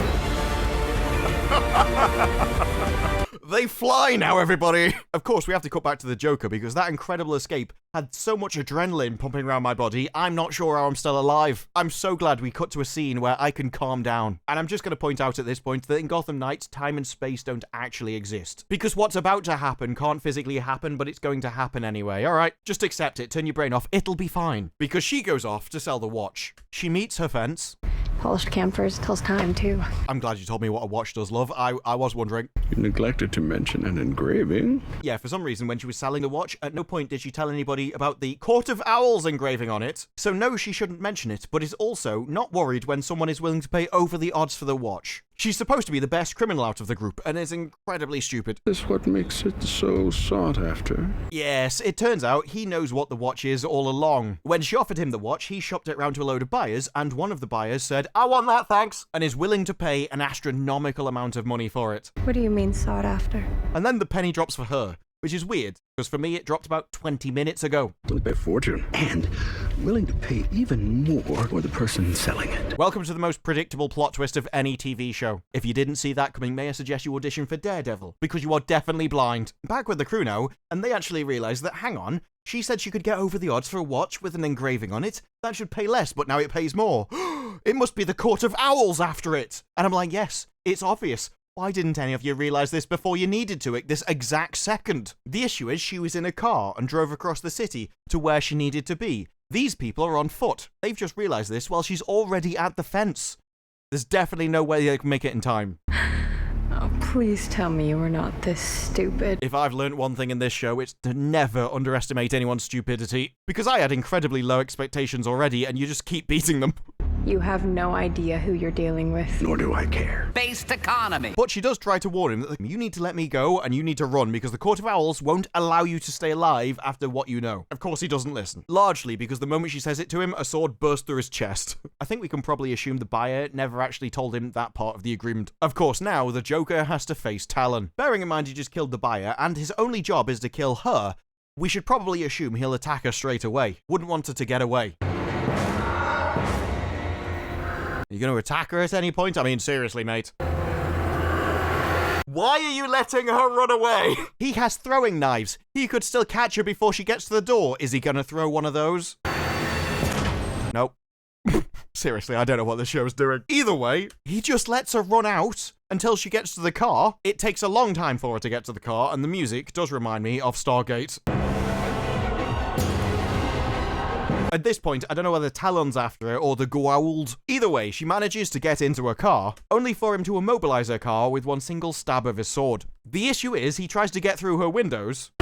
They fly now, everybody! Of course, we have to cut back to the Joker because that incredible escape had so much adrenaline pumping around my body, I'm not sure how I'm still alive. I'm so glad we cut to a scene where I can calm down. And I'm just going to point out at this point that in Gotham Knights, time and space don't actually exist. Because what's about to happen can't physically happen, but it's going to happen anyway. Alright, just accept it, turn your brain off, it'll be fine. Because she goes off to sell the watch. She meets her fence. Polished campers tells time, too. I'm glad you told me what a watch does, love. I was wondering. You neglected to mention an engraving. Yeah, for some reason, when she was selling the watch, at no point did she tell anybody about the Court of Owls engraving on it. So no, she shouldn't mention it, but is also not worried when someone is willing to pay over the odds for the watch. She's supposed to be the best criminal out of the group, and is incredibly stupid. Is what makes it so sought after. Yes, it turns out he knows what the watch is all along. When she offered him the watch, he shopped it round to a load of buyers, and one of the buyers said, I want that, thanks, and is willing to pay an astronomical amount of money for it. What do you mean sought after? And then the penny drops for her, which is weird, because for me it dropped about 20 minutes ago. Will pay a fortune, and willing to pay even more for the person selling it. Welcome to the most predictable plot twist of any TV show. If you didn't see that coming, may I suggest you audition for Daredevil, because you are definitely blind. Back with the crew now, and they actually realise that, hang on, she said she could get over the odds for a watch with an engraving on it. That should pay less, but now it pays more. It must be the Court of Owls after it. And I'm like, yes, it's obvious. Why didn't any of you realise this before you needed to at this exact second? The issue is she was in a car and drove across the city to where she needed to be. These people are on foot. They've just realised this while she's already at the fence. There's definitely no way they can make it in time. Oh, please tell me you were not this stupid. If I've learned one thing in this show, it's to never underestimate anyone's stupidity. Because I had incredibly low expectations already, and you just keep beating them. You have no idea who you're dealing with. Nor do I care. Based economy. But she does try to warn him that you need to let me go and you need to run because the Court of Owls won't allow you to stay alive after what you know. Of course he doesn't listen. Largely because the moment she says it to him, a sword bursts through his chest. I think we can probably assume the buyer never actually told him that part of the agreement. Of course now, the Joker has to face Talon. Bearing in mind he just killed the buyer and his only job is to kill her, we should probably assume he'll attack her straight away. Wouldn't want her to get away. Are you going to attack her at any point? I mean, seriously, mate. Why are you letting her run away? He has throwing knives. He could still catch her before she gets to the door. Is he going to throw one of those? Nope. Seriously, I don't know what the show's doing. Either way, he just lets her run out until she gets to the car. It takes a long time for her to get to the car, and the music does remind me of Stargate. At this point, I don't know whether Talon's after her or the Goa'uld. Either way, she manages to get into her car, only for him to immobilize her car with one single stab of his sword. The issue is, he tries to get through her windows,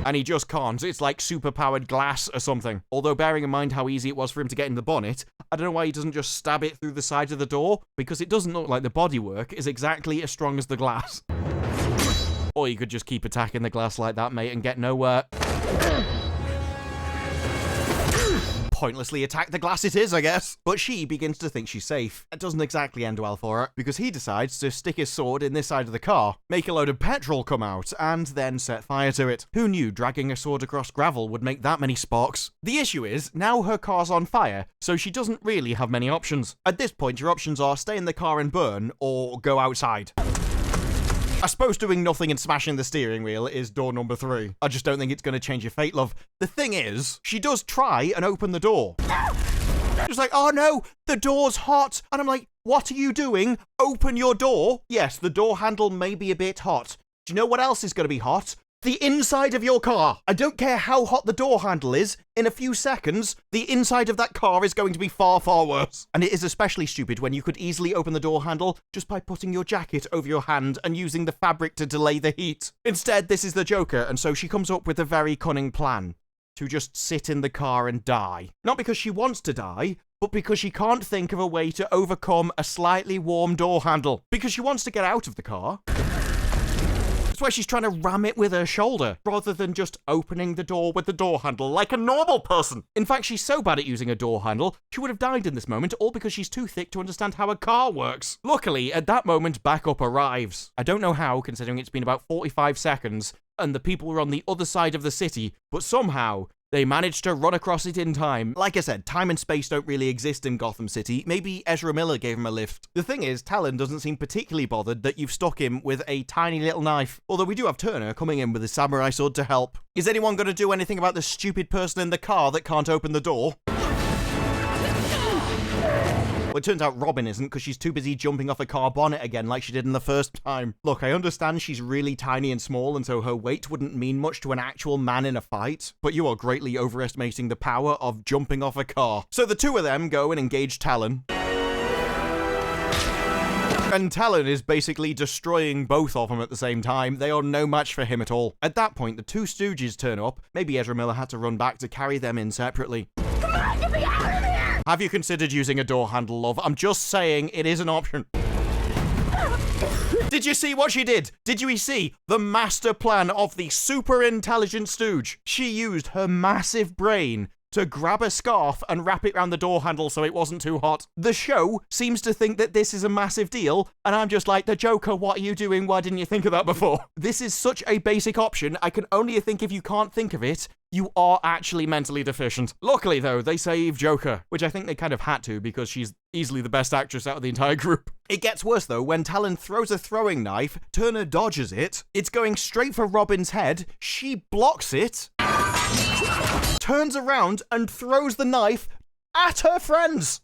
and he just can't. It's like super-powered glass or something. Although, bearing in mind how easy it was for him to get in the bonnet, I don't know why he doesn't just stab it through the side of the door, because it doesn't look like the bodywork is exactly as strong as the glass. Or you could just keep attacking the glass like that, mate, and get nowhere. Pointlessly attack the glass it is, I guess. But she begins to think she's safe. It doesn't exactly end well for her, because he decides to stick his sword in this side of the car, make a load of petrol come out, and then set fire to it. Who knew dragging a sword across gravel would make that many sparks? The issue is, now her car's on fire, so she doesn't really have many options. At this point, your options are stay in the car and burn, or go outside. I suppose doing nothing and smashing the steering wheel is door number 3. I just don't think it's going to change your fate, love. The thing is, she does try and open the door. She's like, oh no, the door's hot. And I'm like, what are you doing? Open your door. Yes, the door handle may be a bit hot. Do you know what else is going to be hot? The inside of your car. I don't care how hot the door handle is. In a few seconds, the inside of that car is going to be far, far worse. And it is especially stupid when you could easily open the door handle just by putting your jacket over your hand and using the fabric to delay the heat. Instead, this is the Joker, and so she comes up with a very cunning plan. To just sit in the car and die. Not because she wants to die, but because she can't think of a way to overcome a slightly warm door handle. Because she wants to get out of the car. That's why she's trying to ram it with her shoulder, rather than just opening the door with the door handle like a normal person. In fact, she's so bad at using a door handle, she would have died in this moment, all because she's too thick to understand how a car works. Luckily, at that moment, backup arrives. I don't know how, considering it's been about 45 seconds, and the people were on the other side of the city, but somehow, they managed to run across it in time. Like I said, time and space don't really exist in Gotham City. Maybe Ezra Miller gave him a lift. The thing is, Talon doesn't seem particularly bothered that you've stuck him with a tiny little knife. Although we do have Turner coming in with his samurai sword to help. Is anyone going to do anything about the stupid person in the car that can't open the door? Well, it turns out Robin isn't, because she's too busy jumping off a car bonnet again like she did in the first time. Look, I understand she's really tiny and small, and so her weight wouldn't mean much to an actual man in a fight, but you are greatly overestimating the power of jumping off a car. So the two of them go and engage Talon. And Talon is basically destroying both of them at the same time. They are no match for him at all. At that point, the two stooges turn up. Maybe Ezra Miller had to run back to carry them in separately. Come on, get me out of here! Have you considered using a door handle, love? I'm just saying it is an option. Did you see what she did? Did you see the master plan of the super intelligent stooge? She used her massive brain to grab a scarf and wrap it around the door handle so it wasn't too hot. The show seems to think that this is a massive deal, and I'm just like, the Joker, what are you doing? Why didn't you think of that before? This is such a basic option. I can only think if you can't think of it, you are actually mentally deficient. Luckily, though, they save Joker, which I think they kind of had to because she's easily the best actress out of the entire group. It gets worse, though, when Talon throws a throwing knife, Turner dodges it, it's going straight for Robin's head, she blocks it, turns around and throws the knife at her friends,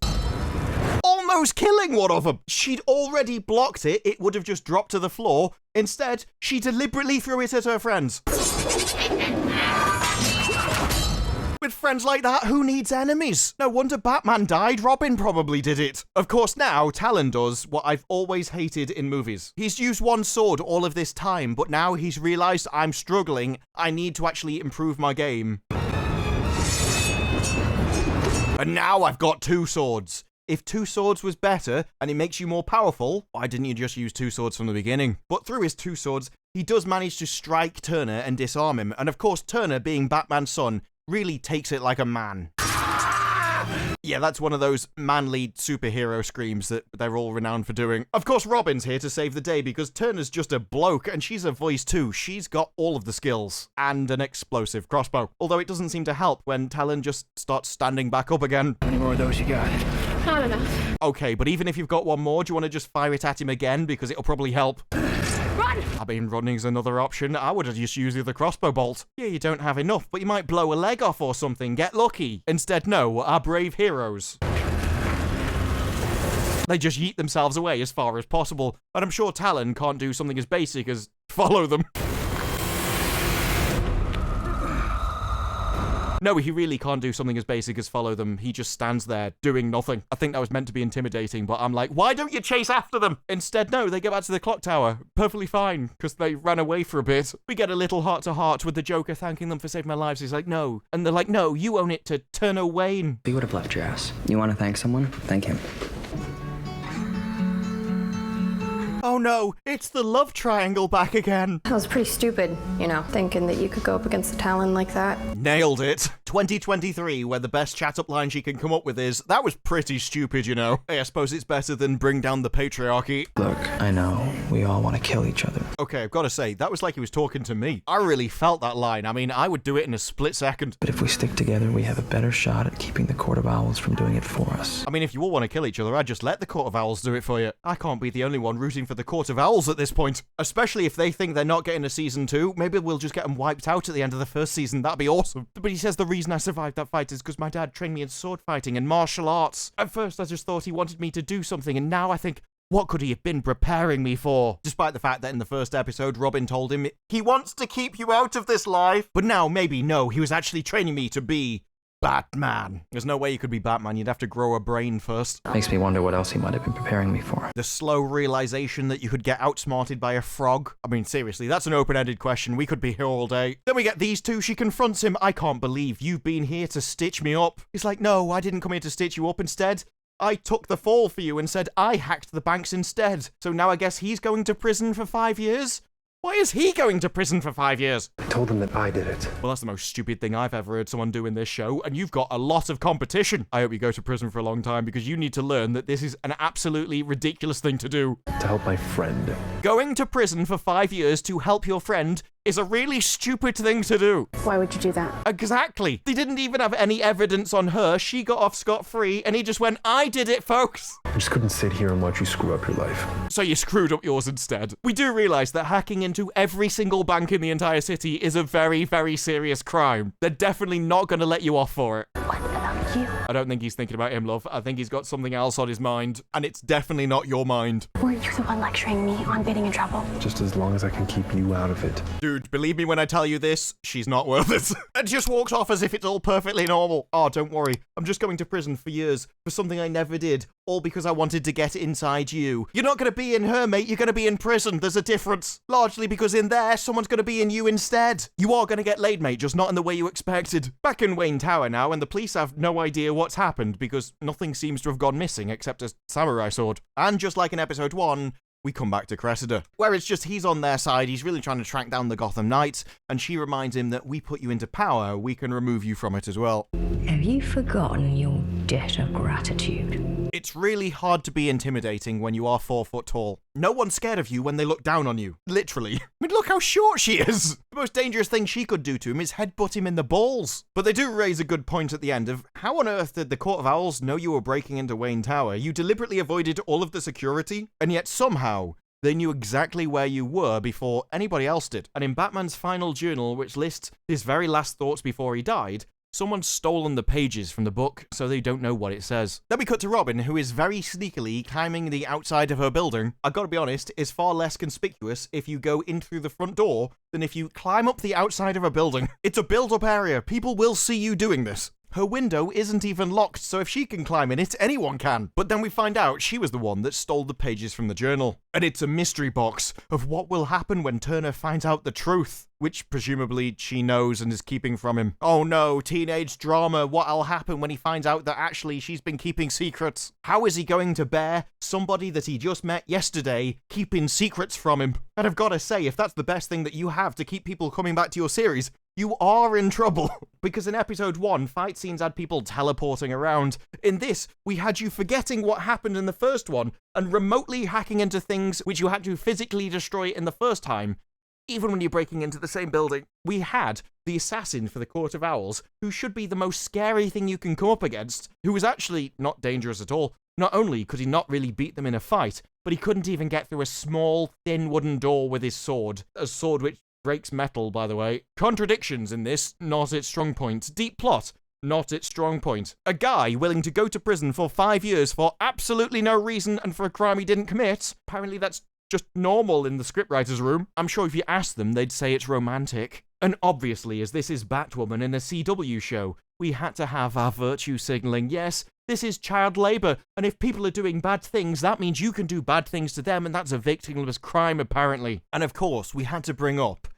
almost killing one of them. She'd already blocked it, it would have just dropped to the floor. Instead, she deliberately threw it at her friends. With friends like that, who needs enemies? No wonder Batman died, Robin probably did it. Of course now, Talon does what I've always hated in movies. He's used one sword all of this time, but now he's realized I'm struggling, I need to actually improve my game. And now I've got two swords. If two swords was better, and it makes you more powerful, why didn't you just use two swords from the beginning? But through his two swords, he does manage to strike Turner and disarm him, and of course Turner, being Batman's son, really takes it like a man. Yeah, that's one of those manly superhero screams that they're all renowned for doing. Of course, Robin's here to save the day because Turner's just a bloke and she's a voice too. She's got all of the skills and an explosive crossbow. Although it doesn't seem to help when Talon just starts standing back up again. How many more of those you got? Not enough. Okay, but even if you've got one more, do you want to just fire it at him again because it'll probably help? Run! I mean, running's another option. I would have just used the crossbow bolt. Yeah, you don't have enough, but you might blow a leg off or something. Get lucky. Instead, no, our brave heroes. They just yeet themselves away as far as possible. And I'm sure Talon can't do something as basic as follow them. No, he really can't do something as basic as follow them. He just stands there doing nothing. I think that was meant to be intimidating, but I'm like, why don't you chase after them? Instead, no, they get back to the clock tower. Perfectly fine, because they ran away for a bit. We get a little heart-to-heart with the Joker thanking them for saving my lives. He's like, no. And they're like, no, you own it to Turner Wayne. He would have left your ass. You want to thank someone? Thank him. Oh no, it's the love triangle back again. That was pretty stupid, you know, thinking that you could go up against the Talon like that. Nailed it. 2023, where the best chat-up line she can come up with is, that was pretty stupid, you know. Hey, I suppose it's better than bring down the patriarchy. Look, I know, we all want to kill each other. Okay, I've got to say, that was like he was talking to me. I really felt that line. I mean, I would do it in a split second. But if we stick together, we have a better shot at keeping the Court of Owls from doing it for us. I mean, if you all want to kill each other, I'd just let the Court of Owls do it for you. I can't be the only one rooting for the Court of Owls at this point. Especially if they think they're not getting a season 2. Maybe we'll just get them wiped out at the end of the first season. That'd be awesome. But he says the reason I survived that fight is because my dad trained me in sword fighting and martial arts. At first, I just thought he wanted me to do something, and now I think, what could he have been preparing me for? Despite the fact that in the first episode, Robin told him he wants to keep you out of this life. But now, maybe, no, he was actually training me to be Batman. There's no way you could be Batman. You'd have to grow a brain first. Makes me wonder what else he might have been preparing me for. The slow realization that you could get outsmarted by a frog. I mean, seriously, that's an open-ended question. We could be here all day. Then we get these two. She confronts him. I can't believe you've been here to stitch me up. He's like, no, I didn't come here to stitch you up. Instead, I took the fall for you and said I hacked the banks instead. So now I guess he's going to prison for 5 years? Why is he going to prison for 5 years? I told them that I did it. Well, that's the most stupid thing I've ever heard someone do in this show, and you've got a lot of competition. I hope you go to prison for a long time, because you need to learn that this is an absolutely ridiculous thing to do. To help my friend. Going to prison for 5 years to help your friend is a really stupid thing to do. Why would you do that? Exactly. They didn't even have any evidence on her. She got off scot-free, and he just went, I did it, folks. I just couldn't sit here and watch you screw up your life. So you screwed up yours instead. We do realize that hacking into every single bank in the entire city is a very, very serious crime. They're definitely not going to let you off for it. What about you? I don't think he's thinking about him, love. I think he's got something else on his mind, and it's definitely not your mind. Weren't you the one lecturing me on getting in trouble? Just as long as I can keep you out of it. Dude, believe me when I tell you this, she's not worth it. And just walks off as if it's all perfectly normal. Oh, don't worry. I'm just going to prison for years for something I never did, all because I wanted to get inside you. You're not going to be in her, mate. You're going to be in prison. There's a difference. Largely because in there, someone's going to be in you instead. You are going to get laid, mate, just not in the way you expected. Back in Wayne Tower now, and the police have no idea what's happened because nothing seems to have gone missing except a samurai sword. And just like in episode 1, we come back to Cressida, where it's just he's on their side, he's really trying to track down the Gotham Knights, and she reminds him that we put you into power, we can remove you from it as well. Have you forgotten your debt of gratitude? It's really hard to be intimidating when you are 4 foot tall. No one's scared of you when they look down on you. Literally. I mean, look how short she is. The most dangerous thing she could do to him is headbutt him in the balls. But they do raise a good point at the end of, how on earth did the Court of Owls know you were breaking into Wayne Tower? You deliberately avoided all of the security, and yet somehow they knew exactly where you were before anybody else did. And in Batman's final journal, which lists his very last thoughts before he died, someone's stolen the pages from the book, so they don't know what it says. Then we cut to Robin, who is very sneakily climbing the outside of her building. I've got to be honest, it's far less conspicuous if you go in through the front door than if you climb up the outside of a building. It's a build-up area. People will see you doing this. Her window isn't even locked, so if she can climb in it, anyone can. But then we find out she was the one that stole the pages from the journal. And it's a mystery box of what will happen when Turner finds out the truth, which presumably she knows and is keeping from him. Oh no, teenage drama, what'll happen when he finds out that actually she's been keeping secrets? How is he going to bear somebody that he just met yesterday keeping secrets from him? And I've got to say, if that's the best thing that you have to keep people coming back to your series, you are in trouble. Because in episode 1, fight scenes had people teleporting around. In this, we had you forgetting what happened in the first one and remotely hacking into things which you had to physically destroy in the first time, even when you're breaking into the same building. We had the assassin for the Court of Owls, who should be the most scary thing you can come up against, who was actually not dangerous at all. Not only could he not really beat them in a fight, but he couldn't even get through a small, thin wooden door with his sword. A sword which breaks metal, by the way. Contradictions in this, not its strong point. Deep plot, not its strong point. A guy willing to go to prison for 5 years for absolutely no reason and for a crime he didn't commit. Apparently that's just normal in the scriptwriter's room. I'm sure if you ask them, they'd say it's romantic. And obviously, as this is Batwoman in a CW show, we had to have our virtue signaling. Yes, this is child labor, and if people are doing bad things, that means you can do bad things to them, and that's a victimless crime, apparently. And of course, we had to bring up,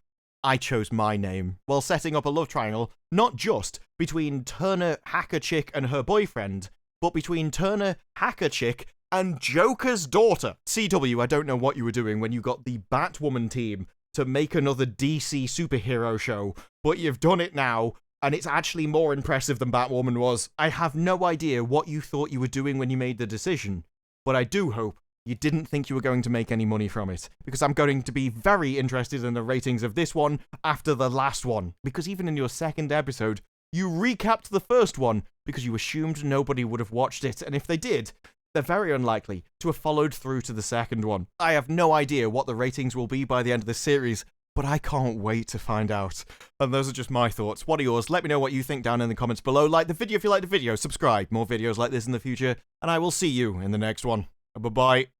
I chose my name, while setting up a love triangle, not just between Turner Hacker Chick and her boyfriend, but between Turner Hacker Chick and Joker's daughter. CW, I don't know what you were doing when you got the Batwoman team to make another DC superhero show, but you've done it now, and it's actually more impressive than Batwoman was. I have no idea what you thought you were doing when you made the decision, but I do hope you didn't think you were going to make any money from it, because I'm going to be very interested in the ratings of this one after the last one, because even in your second episode, you recapped the first one because you assumed nobody would have watched it, and if they did, they're very unlikely to have followed through to the second one. I have no idea what the ratings will be by the end of this series, but I can't wait to find out. And those are just my thoughts. What are yours? Let me know what you think down in the comments below. Like the video if you like the video. Subscribe. More videos like this in the future. And I will see you in the next one. Bye-bye.